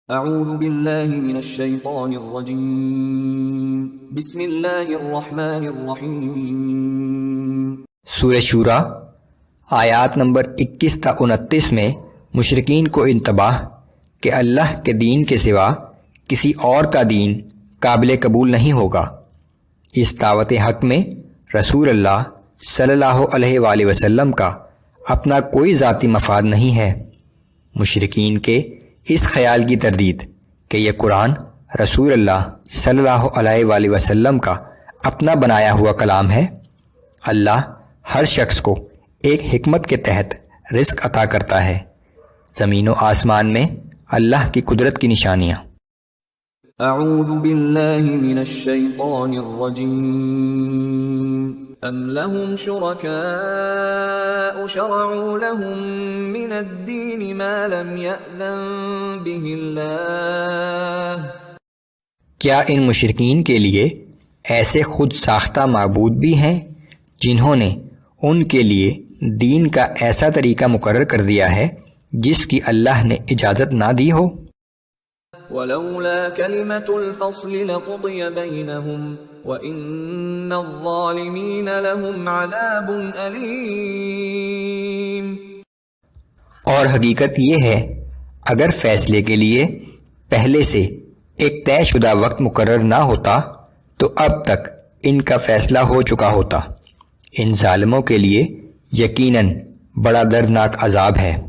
اعوذ باللہ من الشیطان الرجیم بسم اللہ الرحمن الرحیم۔ سورہ شورا آیات نمبر 21 تا 29 میں مشرکین کو انتباہ کہ اللہ کے دین کے سوا کسی اور کا دین قابل قبول نہیں ہوگا۔ اس دعوت حق میں رسول اللہ صلی اللہ علیہ وآلہ وسلم کا اپنا کوئی ذاتی مفاد نہیں ہے۔ مشرکین کے اس خیال کی تردید کہ یہ قرآن رسول اللہ صلی اللہ علیہ وآلہ وسلم کا اپنا بنایا ہوا کلام ہے۔ اللہ ہر شخص کو ایک حکمت کے تحت رزق عطا کرتا ہے۔ زمین و آسمان میں اللہ کی قدرت کی نشانیاں۔ اعوذ باللہ من الشیطان الرجیم۔ ام لهم شرکاء شرعوا لهم من الدین ما لم یأذن به اللہ۔ کیا ان مشرکین کے لیے ایسے خود ساختہ معبود بھی ہیں جنہوں نے ان کے لیے دین کا ایسا طریقہ مقرر کر دیا ہے جس کی اللہ نے اجازت نہ دی ہو؟ ولولا کلمۃ الفصل لقضی بینہم وان الظالمین لهم عذاب علیم۔ اور حقیقت یہ ہے اگر فیصلے کے لیے پہلے سے ایک طے شدہ وقت مقرر نہ ہوتا تو اب تک ان کا فیصلہ ہو چکا ہوتا۔ ان ظالموں کے لیے یقیناً بڑا دردناک عذاب ہے۔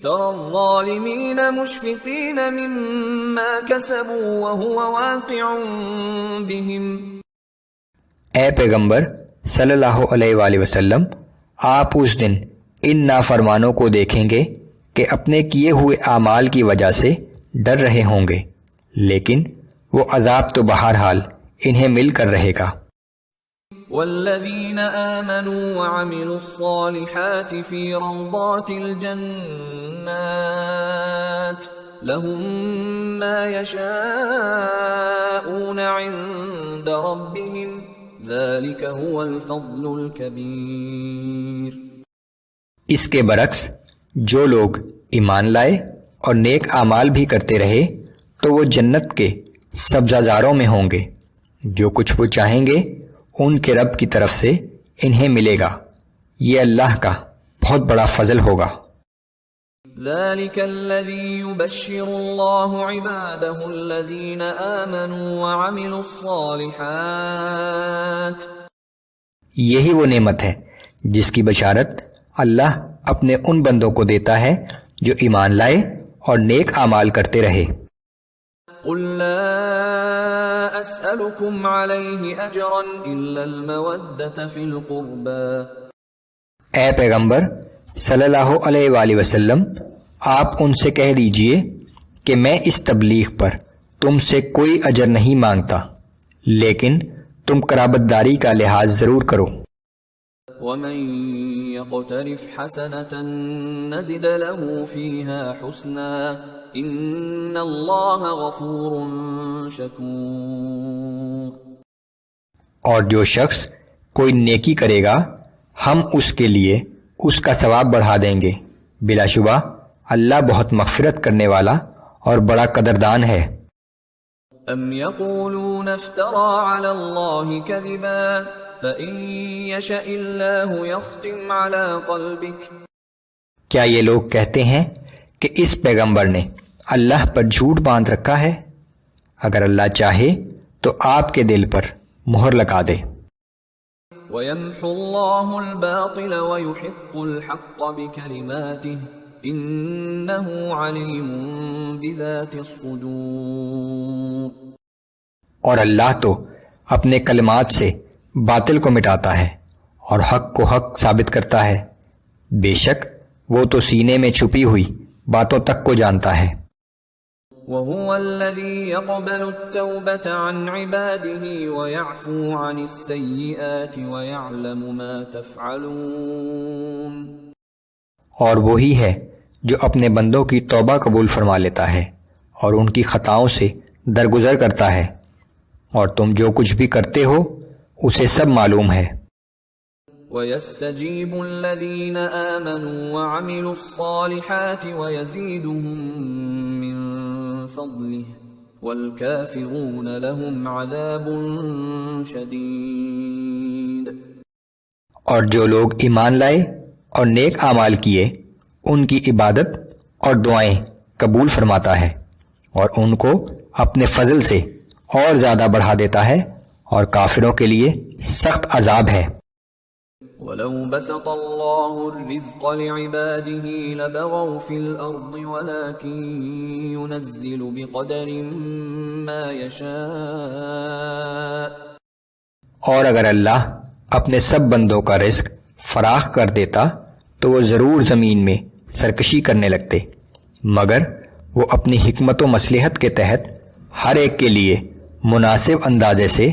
ترى الظالمین مشفقین مما کسبوا وهو واقع بهم۔ اے پیغمبر صلی اللہ علیہ وآلہ وسلم، آپ اس دن ان نافرمانوں کو دیکھیں گے کہ اپنے کیے ہوئے اعمال کی وجہ سے ڈر رہے ہوں گے، لیکن وہ عذاب تو بہرحال انہیں مل کر رہے گا۔ والذین آمنوا وعملوا الصالحات فی روضات الجنات لهم ما یشاءون عند ربهم ذلك هو الفضل الکبیر۔ اس کے برعکس جو لوگ ایمان لائے اور نیک اعمال بھی کرتے رہے تو وہ جنت کے سبزہ زاروں میں ہوں گے۔ جو کچھ وہ چاہیں گے ان کے رب کی طرف سے انہیں ملے گا، یہ اللہ کا بہت بڑا فضل ہوگا۔ ذلك الذي يبشر الله عباده الذين آمنوا وعملوا الصالحات۔ یہی وہ نعمت ہے جس کی بشارت اللہ اپنے ان بندوں کو دیتا ہے جو ایمان لائے اور نیک اعمال کرتے رہے۔ قل لا اسألكم عليه اجرا الا المودة في القربى۔ اے پیغمبر صلی اللہ علیہ وآلہ وسلم، آپ ان سے کہہ دیجئے کہ میں اس تبلیغ پر تم سے کوئی اجر نہیں مانگتا، لیکن تم قرابت داری کا لحاظ ضرور کرو۔ ومن يقترف حسنة نزد له فيها حسنا ان اللہ غفور شکور۔ اور جو شخص کوئی نیکی کرے گا ہم اس کے لیے اس کا ثواب بڑھا دیں گے، بلا شبہ اللہ بہت مغفرت کرنے والا اور بڑا قدردان ہے۔ ام یقولون افترى على اللہ کذبا فإن یشأ اللہ یختم على قلبک۔ کیا یہ لوگ کہتے ہیں کہ اس پیغمبر نے اللہ پر جھوٹ باندھ رکھا ہے؟ اگر اللہ چاہے تو آپ کے دل پر مہر لگا دے۔ وَيَمْحُ اللَّهُ الْبَاطِلَ وَيُحِقُّ الْحَقَّ بِكَلِمَاتِهِ إِنَّهُ عَلِيمٌ بِذَاتِ الصُّدُورِ۔ اور اللہ تو اپنے کلمات سے باطل کو مٹاتا ہے اور حق کو حق ثابت کرتا ہے، بے شک وہ تو سینے میں چھپی ہوئی باتوں تک کو جانتا ہے۔ وَهُوَ الَّذِي يَقْبَلُ التَّوْبَةَ عَنْ عِبَادِهِ وَيَعْفُو عَنِ السَّيِّئَاتِ وَيَعْلَمُ مَا تَفْعَلُونَ۔ اور وہی ہے جو اپنے بندوں کی توبہ قبول فرما لیتا ہے اور ان کی خطاؤں سے درگزر کرتا ہے، اور تم جو کچھ بھی کرتے ہو اسے سب معلوم ہے۔ وَيَسْتَجِيبُ الَّذِينَ آمَنُوا وَعَمِلُوا الصَّالِحَاتِ وَيَزِيدُهُم مِّن فضله والكافرون لهم عذاب شدید۔ اور جو لوگ ایمان لائے اور نیک اعمال کیے ان کی عبادت اور دعائیں قبول فرماتا ہے اور ان کو اپنے فضل سے اور زیادہ بڑھا دیتا ہے، اور کافروں کے لیے سخت عذاب ہے۔ وَلَوْ بَسَطَ اللَّهُ الرِّزْقَ لِعِبَادِهِ لَبَغَوْا فِي الْأَرْضِ وَلَكِنْ يُنَزِّلُ بِقَدَرٍ مَا يَشَاءُ۔ اور اگر اللہ اپنے سب بندوں کا رزق فراخ کر دیتا تو وہ ضرور زمین میں سرکشی کرنے لگتے، مگر وہ اپنی حکمت و مصلحت کے تحت ہر ایک کے لیے مناسب اندازے سے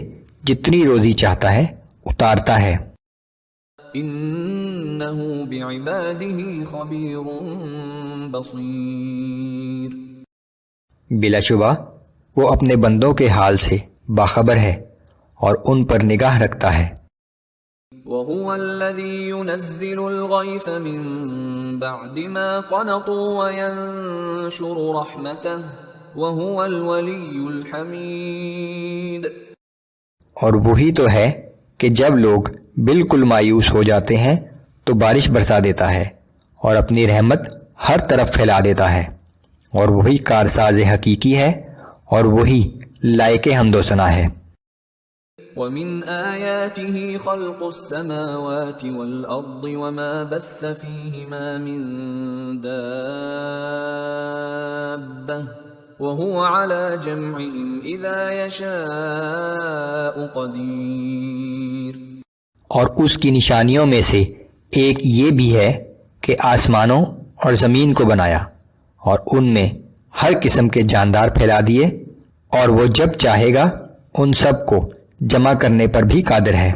جتنی روزی چاہتا ہے اتارتا ہے۔ انہ بعبادہ خبیر بصیر۔ بلا شبہ وہ اپنے بندوں کے حال سے باخبر ہے اور ان پر نگاہ رکھتا ہے۔ وَهُوَ الَّذِي يُنَزِّلُ الْغَيْثَ مِن بَعْدِ مَا قَنَطُوا وَيَنشُرُ رَحْمَتَهُ وَهُوَ الْوَلِيُّ الْحَمِيدُ۔ اور وہی تو ہے کہ جب لوگ بالکل مایوس ہو جاتے ہیں تو بارش برسا دیتا ہے اور اپنی رحمت ہر طرف پھیلا دیتا ہے، اور وہی کارساز حقیقی ہے اور وہی لائق حمد و ثنا ہے۔ وَمِنْ آيَاتِهِ خَلْقُ السَّمَاوَاتِ وَالْأَرْضِ وَمَا بَثَّ فِيهِمَا مِن دَابَّةٍ وَهُوَ عَلَى جَمْعِهِمْ إِذَا يَشَاءُ قَدِيرٌ۔ اور اس کی نشانیوں میں سے ایک یہ بھی ہے کہ آسمانوں اور زمین کو بنایا اور ان میں ہر قسم کے جاندار پھیلا دیے، اور وہ جب چاہے گا ان سب کو جمع کرنے پر بھی قادر ہے۔